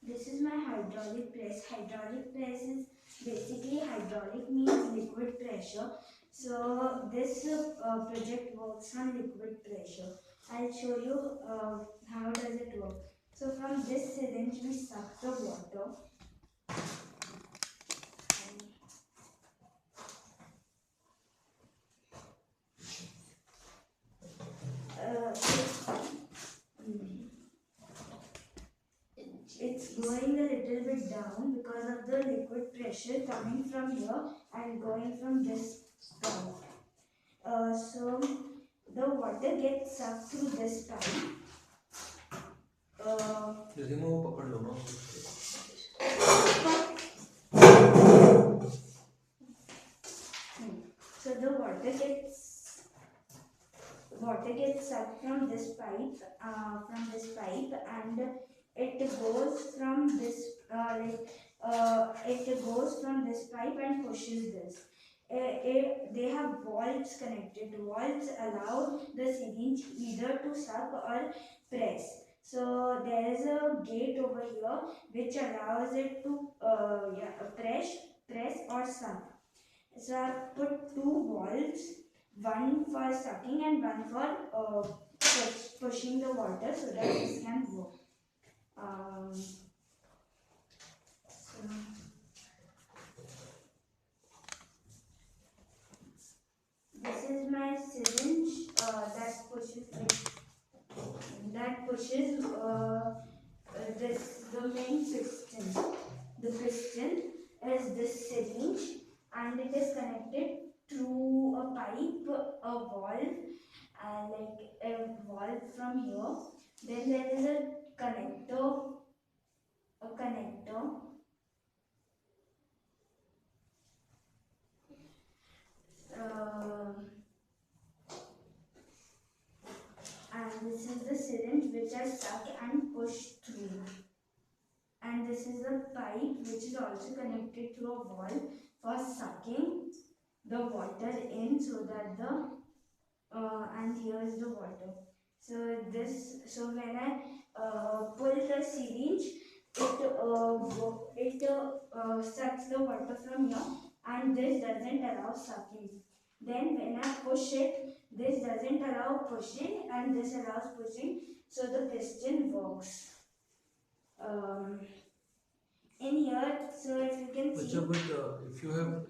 This is my hydraulic press. Hydraulic press is basically hydraulic means liquid pressure. So this project works on liquid pressure. I'll show you how does it work. So from this syringe we suck the water. It's going a little bit down because of the liquid pressure coming from here and going from this spout. So the water gets sucked through this pipe. So the water gets sucked from this pipe, and it goes from this it goes from this pipe and pushes this. They have valves connected. Valves allow the syringe either to suck or press. So there is a gate over here which allows it to press or suck. So I've put two valves, one for sucking and one for pushing the water so that this can work. So this is my syringe that pushes the main piston. The piston is this syringe and it is connected through a pipe, a valve, like a valve from here. Then there is a connector, and this is the syringe which I suck and push through. And this is a pipe which is also connected to a valve for sucking the water in so that and here is the water. So when I pull the syringe, it sucks the water from here, and this doesn't allow sucking. Then when I push it, this doesn't allow pushing, and this allows pushing. So the piston works. In here, so if you can see. But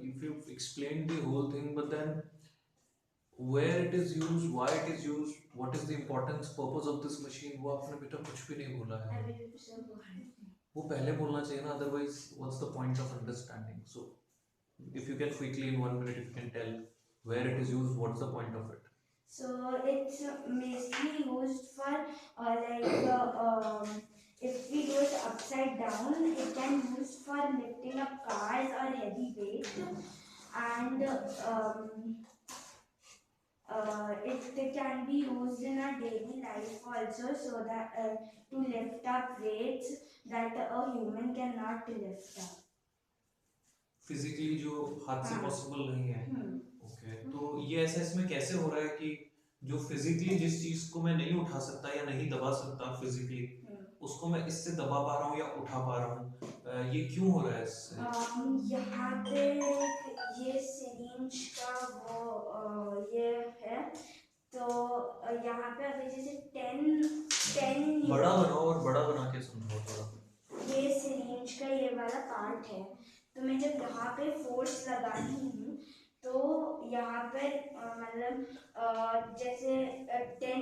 if you've explained the whole thing, but then where it is used, why it is used, what is the importance, purpose of this machine, वो आपने बेटा कुछ भी नहीं बोला है. वो पहले बोलना चाहिए ना, otherwise what's the point of understanding? So if you can quickly in 1 minute, if you can tell where it is used, what's the point of it? So it's basically used for if we do it upside down, it can be used for lifting up cars or heavy weight, and it can be used in our daily life also, so that to lift up weights that a human cannot lift up. Physically जो हाथ से possible नहीं है. Okay, तो ये ऐसा इसमें कैसे हो रहा है कि जो फिजिकली जिस चीज को मैं नहीं उठा सकता या नहीं दबा सकता फिजिकली, उसको मैं इससे दबा पा रहा हूँ या उठा पा रहा हूँ, ये क्यों हो रहा है इससे? यहाँ पे ये सिरिंज का वो ये है, तो यहाँ पे अभी जैसे 10 बड़ा बनाओ और बड़ा बना के समझाओ थोड़ा. ये सिरिंज का ये वाला पार्ट है, तो मैं जब यहाँ पे फोर्स लगाती हूँ तो यहाँ पर मतलब जैसे 10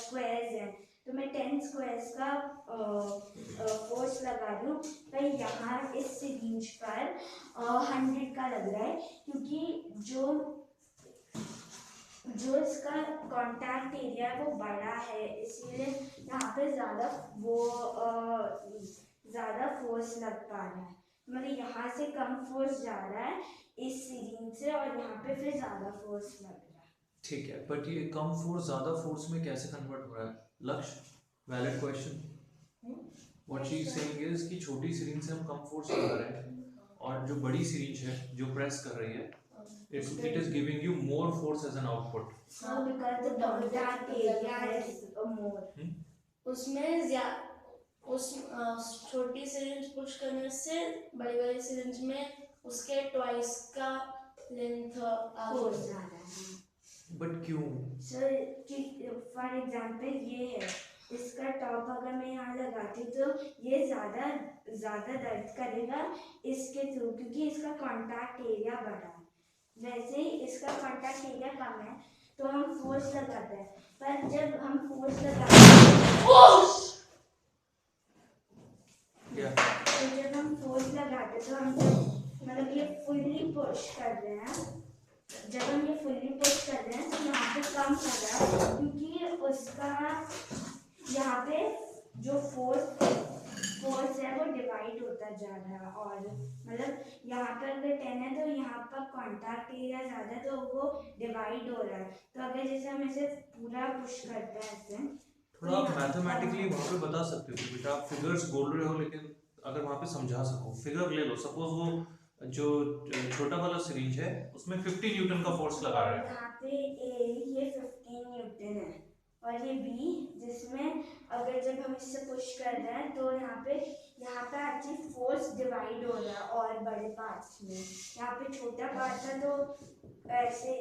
स्क्वायर्स हैं, तो मैं 10 स्क्वायर्स का फोर्स लगा दूँ, पर यहाँ इस सिरिंज पर 100 का लग रहा है, क्योंकि जो इसका कॉन्टैक्ट एरिया है वो बड़ा है, इसीलिए यहाँ पे ज़्यादा फोर्स लग पा रहा है. मतलब यहाँ से कम फोर्स जा रहा है इस सिरिंज से, और यहाँ पे फिर ज़्यादा फोर्स लग रहा है. ठीक है, बट ये कम फोर्स ज़्यादा फोर्स में कैसे कन्वर्ट हो रहा है? लक्ष्य, valid question. What she is saying is कि छोटी सिरिंज से हम कम फोर्स लगा रहे हैं, और जो बड़ी सिरिंज है जो प्रेस कर रही है, it is giving you more force as an output. So because the contact area is more. उसमें उस छोटी सिरिंज पुश करने से बड़ी वाली सिरिंज में उसके ट्वाइस का लेंथ आ फोर्स गया। आ रहा है। बट क्यों? सर फॉर एग्जांपल ये है, इसका टॉप अगर मैं यहाँ लगाती तो ये ज़्यादा दर्द करेगा इसके थ्रू, क्योंकि इसका कॉन्टैक्ट एरिया बड़ा है। वैसे ही इसका कॉन्टैक्ट एरिया कम है तो हम फोर्स लगाते हैं, पर जब हम फोर्स लगाते हैं क्या? तो जब हम फोर्स लगाते हैं तो हम जब मतलब ये फुल्ली पुश कर रहे हैं, जब हम ये फुल्ली पुश कर रहे हैं तो यहाँ पे कम कर रहा है, क्योंकि उसका यहाँ पे जो फोर्स है वो डिवाइड होता जा रहा है। और मतलब यहाँ पर अगर 10 है तो यहाँ पर कॉन्टैक्ट एरिया ज़्यादा है तो वो डिवाइड हो रहा है। तो अगर जैसे हम इसे पूरा पुश करते हैं ऐसे, थोड़ा आप मैथमेटिकली वहाँ पे बता सकते हो कि बेटा आप फिगर्स बोल रहे हो, लेकिन अगर वहाँ पे समझा सको, फिगर ले लो। सपोज वो जो छोटा वाला सिरिंज है उसमें 50 न्यूटन का फोर्स लगा रहे हैं। यहाँ पे ए ये 15 न्यूटन है और ये बी, जिसमें अगर जब हम इससे पुश कर रहे हैं तो यहाँ पे एक्चुअली फोर्स डिवाइड हो रहा है और बड़े पार्ट्स में। यहाँ पे छोटा पार्ट था तो ऐसे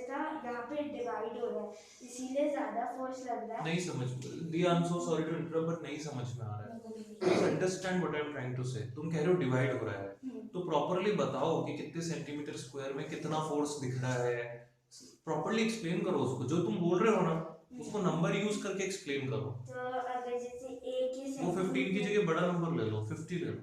था, यहाँ पे डिवाइड हो रहा है इसीलिए ज़्यादा फोर्स लग रहा है। नहीं समझ, दी I am so sorry to interrupt, but नहीं समझ में आ रहा है। Please understand what I am trying to say. तुम कह रहे हो डिवाइड हो रहा है, तो प्रॉपर्ली बताओ कि कितने सेंटीमीटर स्क्वायर में कितना फोर्स दिख रहा है। प्रॉपर्ली एक्सप्लेन करो उसको, जो तुम बोल रहे हो ना उसको नंबर यूज करके एक्सप्लेन करो। तो अगर जैसे ए की वो 15 की जगह बड़ा नंबर ले लो, 50 ले लो।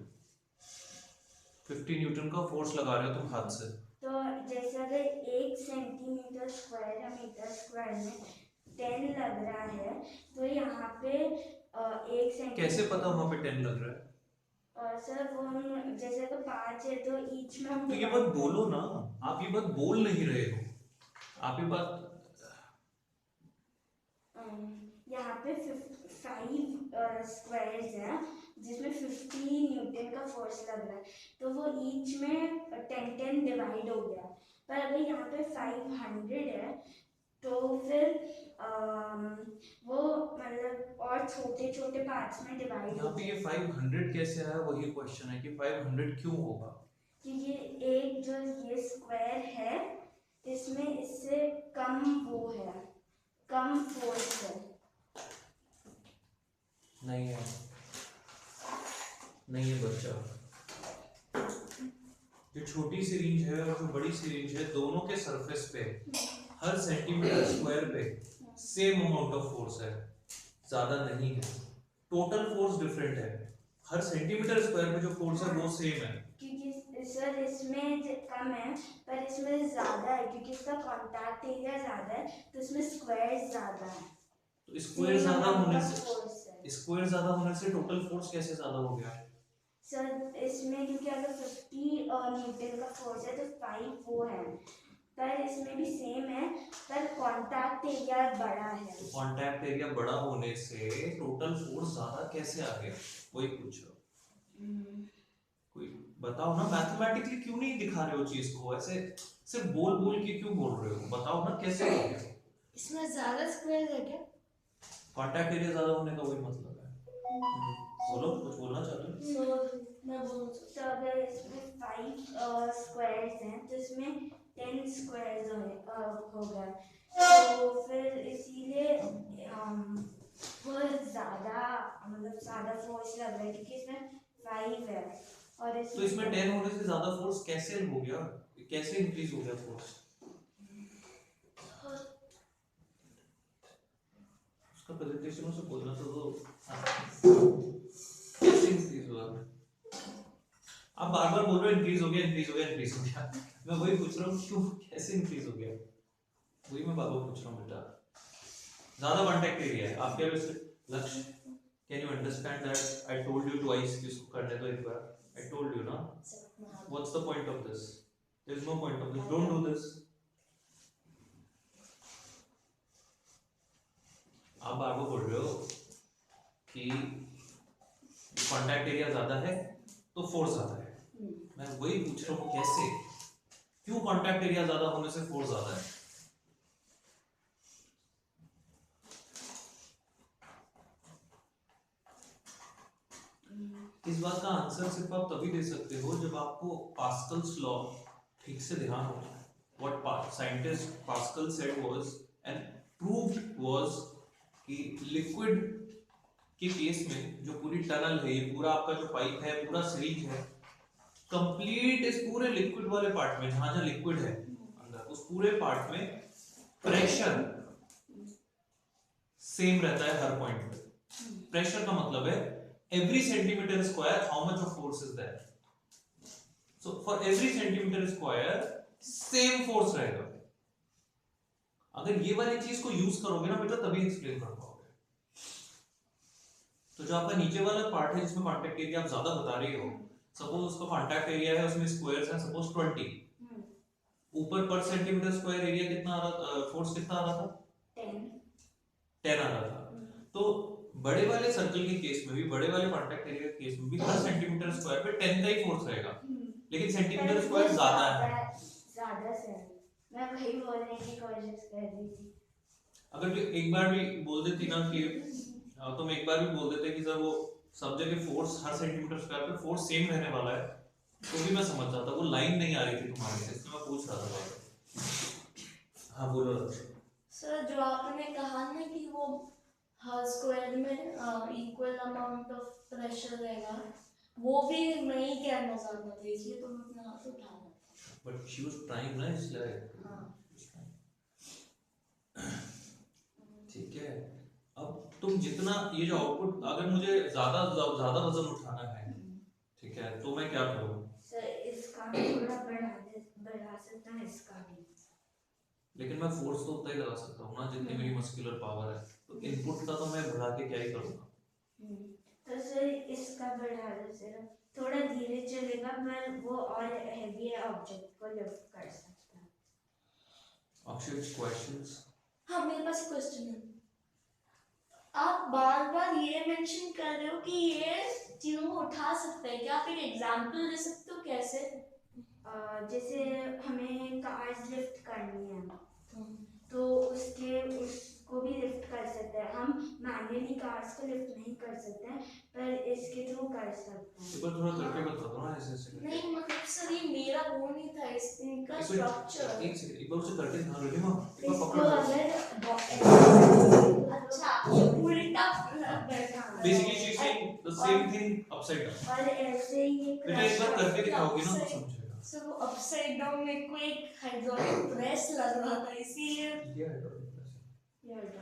50 न्यूटन का फोर्स लगा रहे हो तुम हाथ से। तो जैसे अगर 1 सेंटीमीटर स्क्वायर या मीटर स्क्वायर में 10 लग रहा है तो यहाँ पे 1 सेंटीमीटर कैसे पता वहाँ पे 10 लग रहा है? सर वो हम जैसे अगर 5 है तो ईच में हम तो ये बात बोलो ना, आप ये बात बोल नहीं रहे हो। आप ये बात यहाँ पे 5 स्क्वायर्स हैं जिसमें 50 न्यूटन का फोर्स लग रहा है, तो वो ईच में 10 डिवाइड हो गया। पर अगर यहाँ पे 500 है तो फिर वो मतलब और छोटे छोटे पार्ट्स में डिवाइड यहाँ हो पे गया। ये 500 कैसे आया, वही क्वेश्चन है कि 500 क्यों होगा? क्योंकि एक जो ये स्क्वायर है इसमें इससे कम वो है, कम फोर्स है। नहीं है, नहीं है बच्चा। जो छोटी सिरिंज है और जो बड़ी सिरिंज है, दोनों के सरफेस पे हर सेंटीमीटर स्क्वायर पे सेम अमाउंट ऑफ फोर्स है, ज्यादा नहीं है। टोटल फोर्स डिफरेंट है, हर सेंटीमीटर स्क्वायर पे जो फोर्स है वो सेम है। क्योंकि सर इसमें कम है पर इसमें ज़्यादा है, क्योंकि इसका कॉन्टैक्ट एरिया ज़्यादा है तो इसमें स्क्वायर ज़्यादा है। तो स्क्वायर ज्यादा होने से टोटल फोर्स कैसे ज्यादा हो गया? सर इसमें क्योंकि अगर 50 न्यूटन का फोर्स है तो 5 वो है, पर इसमें भी सेम है पर कॉन्टैक्ट एरिया बड़ा है। तो कॉन्टैक्ट एरिया बड़ा होने से टोटल फोर्स ज्यादा कैसे आ गया, वही पूछ रहा हूँ। कोई बताओ ना, मैथमेटिकली क्यों नहीं दिखा रहे हो चीज को, ऐसे सिर्फ बोल बोल के क्यों बोल रहे हो? बताओ ना कैसे हो गया। इसमें ज्यादा स्क्वायर है क्या? कॉन्टैक्ट एरिया ज्यादा होने का वही मतलब है। बोलो, कुछ बोलना चाहते हो? मैं बोलूँ तो अगर इसमें 5 स्क्वायर्स हैं तो इसमें 10 स्क्वायर्स होगा, तो फिर इसीलिए वो ज़्यादा मतलब ज़्यादा फोर्स लग रहा है क्योंकि इसमें 5 है और तो इसमें 10 होने से ज्यादा फोर्स कैसे हो गया, कैसे इंक्रीज हो गया फोर्स? उसका प्रेजेंटेशन से बोलना तो कैसे इंक्रीज हुआ? आप बार बार बोल रहे हो इंक्रीज हो गया, इंक्रीज हो गया, इंक्रीज हो गया। मैं वही पूछ रहा हूँ क्यों, कैसे इंक्रीज हो गया, वही मैं बार बार पूछ रहा हूँ बेटा। ज्यादा कॉन्टैक्ट एरिया है आपके लक्ष्य। Can you understand that I told you twice कि इसको करने दो एक बार। आई टोल्ड यू ना, what's the point of this? There is no point of this, don't do this. आप बार बार बोल रहे हो कि कॉन्टैक्ट एरिया ज्यादा है तो फोर्स ज्यादा है। मैं वही पूछ रहा हूँ कैसे, क्यों कॉन्टैक्ट एरिया ज्यादा होने से फोर्स ज्यादा है? इस बात का आंसर सिर्फ आप तभी दे सकते हो जब आपको पास्कल्स लॉ ठीक से ध्यान हो। What scientist pascal said was and proved was कि लिक्विड के केस में जो पूरी टनल है, ये पूरा आपका जो पाइप है, पूरा सिरिंज है, कंप्लीट इस पूरे लिक्विड वाले पार्ट में जहां जहां लिक्विड है अंदर, उस पूरे पार्ट में प्रेशर सेम रहता है हर पॉइंट पे। प्रेशर का मतलब है every centimeter square how much of force is there, so for every centimeter square same force रहेगा। अगर ये वाली चीज को यूज करोगे ना बेटा तभी एक्सप्लेन कर पाओगे। तो जो आपका नीचे वाला पार्ट है जिसमें कांटेक्ट एरिया आप ज्यादा बता रही हो, सपोज उसका कांटेक्ट एरिया है, उसमें स्क्वायर्स हैं सपोज 20, ऊपर पर सेंटीमीटर स्क्वायर एरिया कितना आ रहा, फोर्स कितना आ रहा था, 10 आ रहा था। तो बड़े वाले सर्कल के केस में भी, बड़े वाले कांटेक्ट एरिया के केस में भी हर सेंटीमीटर स्क्वायर पे 10 का ही फोर्स रहेगा, लेकिन सेंटीमीटर स्क्वायर ज्यादा है। ज्यादा से मैं वही बोलने की कोशिश कर रही थी। अगर तो एक बार भी बोल देती ना कि तुम एक बार भी बोल देते कि सर वो सब जगह फोर्स हर सेंटीमीटर स्क्वायर पे फोर्स सेम रहने वाला है, तो भी मैं समझ जाता। वो लाइन नहीं आ रही थी तुम्हारे से, इसलिए मैं पूछ रहा था। हाँ बोलो सर, जो आपने कहा ना कि वो हर स्क्वायर में इक्वल अमाउंट ऑफ प्रेशर रहेगा, वो भी मैं ही कहना चाहता था, इसलिए तो मैं अपना हाथ उठा रहा था। बट शी वाज ट्राइंग ना, इसलिए ठीक है। अब तुम जितना ये जो आउटपुट, अगर मुझे ज्यादा ज्यादा वजन उठाना है, ठीक है, तो मैं क्या करूँ? सर इसका भी थोड़ा बढ़ा सकता है, इसका भी। लेकिन मैं फोर्स तो उतना ही लगा सकता हूँ ना जितनी मेरी मस्कुलर पावर है, तो इनपुट का तो मैं बढ़ा के क्या ही करूँगा। तो सर इसका बढ़ा दो, सर थोड़ा धीरे चलेगा पर वो और हेवी ऑब्जेक्ट को लिफ्ट कर सकता है। अक्षय क्वेश्चंस? हाँ, मेरे पास क्वेश्चन है। आप बार बार ये मेंशन कर रहे हो कि ये चीजों को उठा सकते हैं, क्या आप एक एग्जांपल दे सकते हो कैसे? जैसे हमें कार्स लिफ्ट करनी है तो उसको भी लिफ्ट कर सकते हैं हम। मैन्युअली कार्स को लिफ्ट नहीं कर सकते हैं पर इसके थ्रू कर सकते हैं। एक बार थोड़ा करके बता दो ना ऐसे ऐसे। नहीं मतलब सर ये मेरा वो नहीं था, इसका स्ट्रक्चर। एक सेकंड, एक बार उसे करके दिखा दो मां, एक बार इसको पकड़ लो। अगर अच्छा, उल्टा बैठा basically she is saying the same thing upside down. और ऐसे ही बेटा एक बार करके दिखाओगे ना तो समझेगा। सर वो अपसाइड डाउन में कोई एक हाइड्रोलिक प्रेस लग रहा था, इसीलिए ये हाइड्रोलिक प्रेस।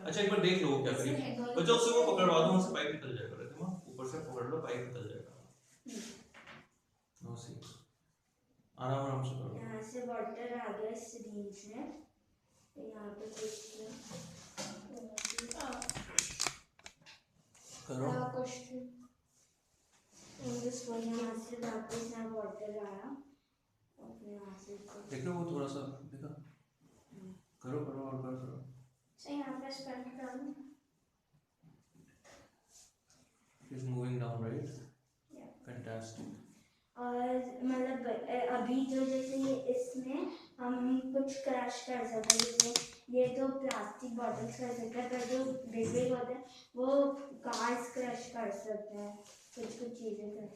अच्छा एक बार देख लो क्या करें। बच्चों से वो पकड़वा दो, वहां से पाइप निकल जाएगा। रहते मां ऊपर से पकड़ लो, पाइप निकल जाएगा। नो सी आराम आराम से करो। यहाँ से वाटर आ गया इस सिरिंज में, तो यहाँ पे देखिए करो। क्वेश्चन यहाँ से वापस यहाँ वाटर आया, और यहाँ से देखो वो थोड़ा सा देखा। करो करो और करो। सही, यहाँ पे स्पेंड करूँ। It's moving down, right? Yeah. Fantastic. और मतलब अभी जो जैसे ये इसमें हम कुछ क्रश कर सकते हैं, जैसे ये तो प्लास्टिक बॉटल्स कर सकते हैं, पर जो बिग बिग होते हैं वो कार्स क्रश कर सकते हैं, कुछ कुछ चीज़ें कर।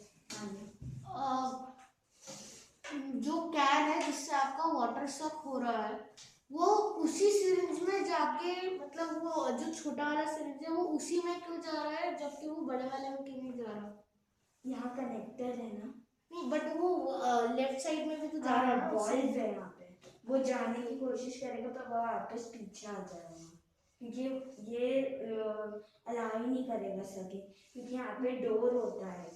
जो कैन है जिससे आपका वाटर सक हो रहा है वो उसी सिरिंज में जाके, मतलब वो जो छोटा वाला सिरिंज है वो उसी में क्यों जा रहा है जबकि वो बड़े वाले में क्यों नहीं जा रहा? यहाँ कनेक्टर है ना। नहीं बट वो लेफ्ट साइड में भी तो जा रहा है ना। बॉल्व है यहाँ पे, वो जाने की कोशिश करेगा तो वो वापस पीछे आ जाएगा, क्योंकि ये अलाउ ही नहीं करेगा सके, क्योंकि यहाँ पे डोर होता है।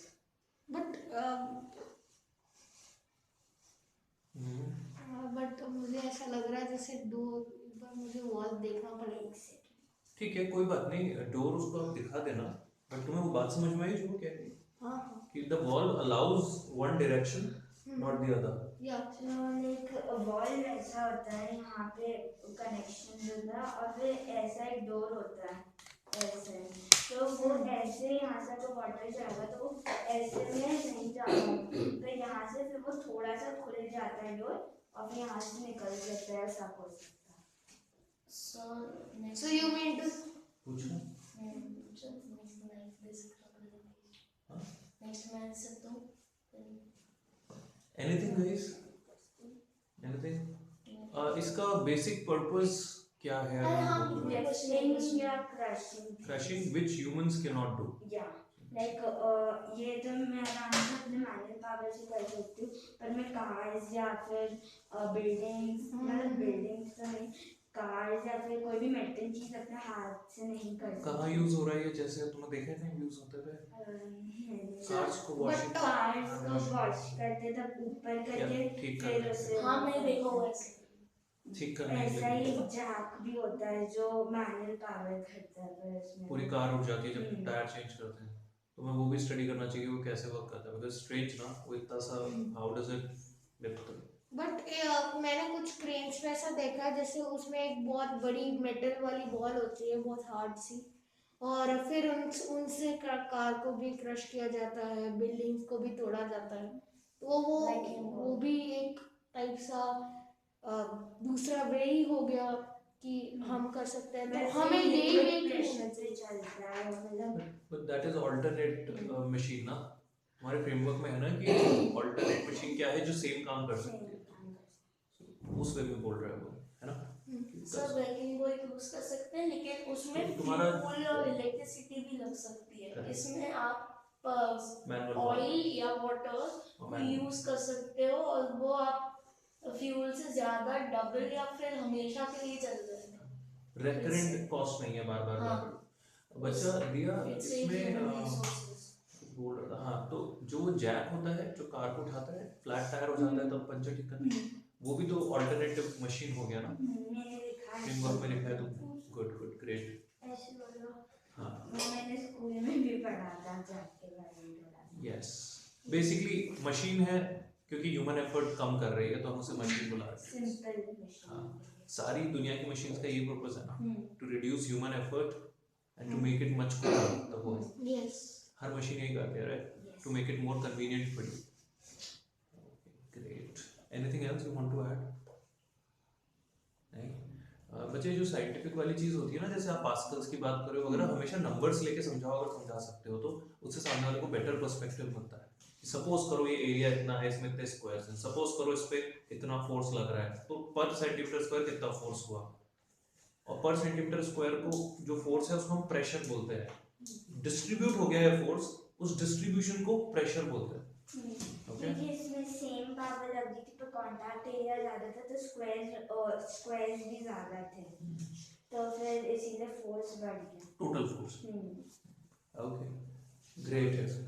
बट मुझे ऐसा लग रहा है जैसे डोर, एक बार मुझे वॉल देखना पड़ेगा। ठीक है कोई बात नहीं, डोर उसको आप दिखा देना, बट तुम्हें वो बात समझ में आई जो वो कह रही है? हाँ कि the wall allows one direction not the other. एक वॉल ऐसा होता है, यहाँ पे कनेक्शन होता है और फिर ऐसा एक डोर होता है ऐसे, तो वो ऐसे यहाँ से तो वाटर जाएगा तो वो ऐसे में नहीं जाता, तो यहाँ से फिर वो थोड़ा सा खुल जाता है डोर और फिर यहाँ से निकल सकता है, ऐसा हो सकता है। So you mean to पूछो। मैं से तो एनीथिंग गाइस, एनीथिंग? इसका बेसिक पर्पस क्या है? अरे हाँ, Lifting या crushing. Crushing which humans can not do. Yeah. Like ये तो मैं आराम से अपने मैनुअल पावर से कर सकती हूँ, पर मैं कार्स या फिर बिल्डिंग्स, मतलब बिल्डिंग्स तो नहीं, कार्स या फिर कोई भी मेटल चीज अपने हाथ से नहीं कर सकती. कहाँ यूज हो रहा है ये? जैसे तुमने देखा है ना यूज होते हुए कार्स को वॉशिंग, कार्स को वॉश करते तब ऊपर करके ठीक फिर करने उसे हाँ मैं देखा हुआ है ठीक करने के ऐसा ही लिए एक जैक भी होता है जो मैनुअल पावर करता है, पर उसमें पूरी कार उठ जाती है जब हम्म। टायर चेंज करते हैं. तो मैं वो भी स्टडी करना चाहिए वो कैसे वर्क करता है, बिकॉज स्ट्रेंज ना वो इतना सा, हाउ डज इट बट मैंने कुछ क्रेन्स में ऐसा देखा है जैसे उसमें एक बहुत बड़ी मेटल वाली बॉल होती है, बहुत हार्ड सी, और फिर उनसे कार को भी क्रश किया जाता है, बिल्डिंग्स को भी तोड़ा जाता है. तो वो भी एक टाइप सा दूसरा वे ही हो गया कि हम कर सकते हैं. तो हमें यही वे प्रेशर से चलता है, मतलब but that is alternate machine ना. हमारे फ्रेमवर्क में है ना कि ऑल्टरनेट मशीन क्या है जो सेम काम कर सकती है. उस वे में बोल रहे हो है ना. सर वैक्यूम को यूज कर सकते हैं, लेकिन उसमें तो तुम्हारा- फ्यूल और इलेक्ट्रिसिटी भी लग सकती है. Correct. इसमें आप मैनुअल ऑयल या वाटर यूज कर सकते हो और वो आप फ्यूल से ज्यादा डबल या फिर हमेशा के लिए चल जाएगा. रेकरेंट कॉस्ट नहीं है बार बार हाँ. बच्चा दिया It saves इसमें human resources. बोल रहा था. हाँ, तो जो जैक होता है जो कार को उठाता है, फ्लैट टायर हो जाता है तब पंचर ठीक करना है, वो भी तो ऑल्टरनेटिव मशीन हो गया ना. मैंने लिखा है फ्रेमवर्क में लिखा है तो गुड ग्रेट. ऐसे बोलो. हाँ मैंने स्कूल में भी पढ़ा था जैक के बारे में थोड़ा. यस, बेसिकली मशीन है क्योंकि ह्यूमन एफर्ट कम कर रही है तो हम उसे मशीन बुला रहे हैं. Simple machine. हाँ, सारी दुनिया की मशीन्स का ये पर्पस है ना, to reduce human effort and to make it much quicker the work. Yes. हर मशीन यही करती है right, to make it more convenient for you. Great. Anything else you want to add? नहीं. बच्चे जो साइंटिफिक वाली चीज होती है ना, जैसे आप पास्कल्स की बात करो वगैरह, हमेशा नंबर्स लेके समझाओ. अगर समझा सकते हो तो उससे सामने वाले को बेटर पर्सपेक्टिव मिलता है. सपोज करो ये एरिया इतना है, इसमें इतने स्क्वायर्स हैं, सपोज करो इस पे इतना फोर्स लग रहा है, तो पर सेंटीमीटर स्क्वायर कितना फोर्स हुआ, और पर सेंटीमीटर स्क्वायर को जो फोर्स है उसको हम प्रेशर बोलते हैं. डिस्ट्रीब्यूट हो गया है फोर्स, उस डिस्ट्रीब्यूशन को प्रेशर बोलते हैं. ओके, क्योंकि इसमें सेम पावर लग रही थी तो कांटेक्ट एरिया ज्यादा था तो स्क्वायर्स भी ज्यादा थे, तो फिर इसीलिए फोर्स बढ़ गया. Total force. ओके, ग्रेट है.